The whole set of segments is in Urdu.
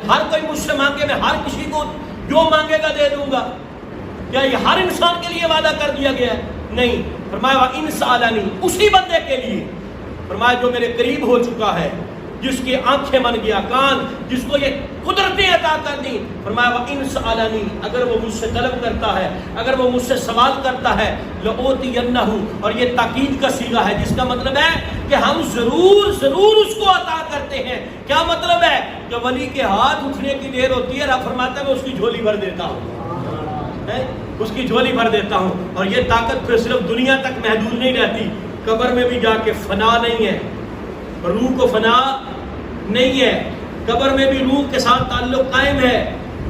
ہر کوئی مجھ سے مانگے میں ہر کسی کو جو مانگے گا دے دوں گا؟ کیا یہ ہر انسان کے لیے وعدہ کر دیا گیا ہے؟ نہیں. فرمایا وَإِنْ سَأَلَنِي، اسی بندے کے لیے فرمایا جو میرے قریب ہو چکا ہے، جس کی آنکھیں بن گیا کان، جس کو یہ قدرتیں عطا کر دی. فرمایا وَإِنْ سَأَلَنِي، اگر وہ مجھ سے طلب کرتا ہے، اگر وہ مجھ سے سوال کرتا ہے، لَأُوتِيَنَّهُ، اور یہ تاکید کا صیغہ ہے جس کا مطلب ہے کہ ہم ضرور اس کو عطا کرتے ہیں. کیا مطلب ہے؟ کہ ولی کے ہاتھ اٹھنے کی دیر ہوتی ہے، رب فرماتا ہے میں اس کی جھولی بھر دیتا ہوں، اس کی جھولی بھر دیتا ہوں. اور یہ طاقت پھر صرف دنیا تک محدود نہیں رہتی، قبر میں بھی جا کے فنا نہیں ہے، روح کو فنا نہیں ہے، قبر میں بھی روح کے ساتھ تعلق قائم ہے،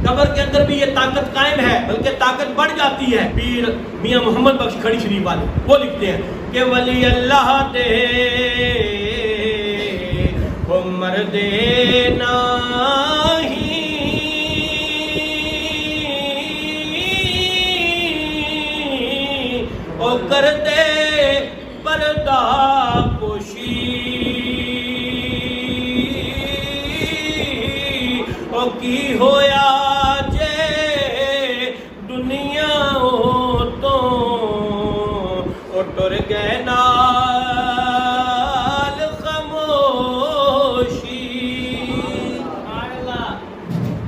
قبر کے اندر بھی یہ طاقت قائم ہے، بلکہ طاقت بڑھ جاتی ہے. پیر میاں محمد بخش کھڑی شریف والے وہ لکھتے ہیں کہ ولی اللہ دے وہ مرد نہیں وہ کر دے پردہ پوشی او کی ہویا جے دنیا تو او ٹر گئے نال خاموشی.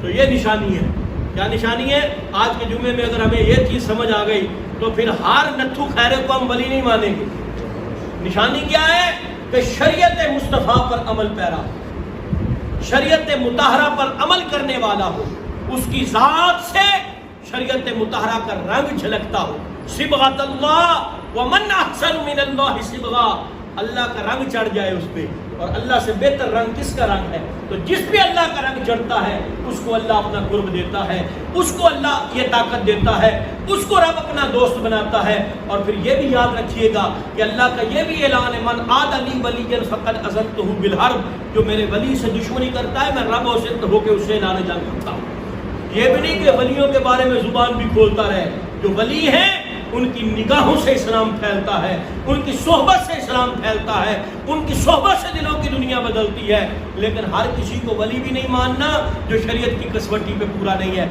تو یہ نشانی ہے. کیا نشانی ہے؟ آج کے جمعے میں اگر ہمیں یہ چیز سمجھ آ گئی تو پھر ہر نتھو خیرے کو ہم ولی نہیں مانیں گے. نشانی کیا ہے؟ کہ شریعت مصطفیٰ پر عمل پیرا، شریعت مطہرہ پر عمل کرنے والا ہو، اس کی ذات سے شریعت مطہرہ کا رنگ جھلکتا ہو. صبغۃ اللہ ومن احسن من اللہ صبغہ، اللہ کا رنگ چڑھ جائے اس پہ. اور اللہ سے بہتر رنگ کس کا رنگ ہے؟ تو جس پہ اللہ کا رنگ چڑھتا ہے اس کو اللہ اپنا قرب دیتا ہے، اس کو اللہ یہ طاقت دیتا ہے، اس کو رب اپنا دوست بناتا ہے. اور پھر یہ بھی یاد رکھیے گا کہ اللہ کا یہ بھی اعلان ہے من عاد لی ولیا فقد اذنتہ بالحرب، جو میرے ولی سے دشمنی کرتا ہے میں رب اور سے ہو کے اس سے اعلان جنگ کرتا ہوں. یہ بھی نہیں کہ ولیوں کے بارے میں زبان بھی کھولتا رہے. جو ولی ہیں ان کی نگاہوں سے اسلام پھیلتا ہے، ان کی صحبت سے اسلام پھیلتا ہے، ان کی صحبت سے دلوں کی دنیا بدلتی ہے. لیکن ہر کسی کو ولی بھی نہیں ماننا جو شریعت کی کسوٹی پہ پورا نہیں ہے.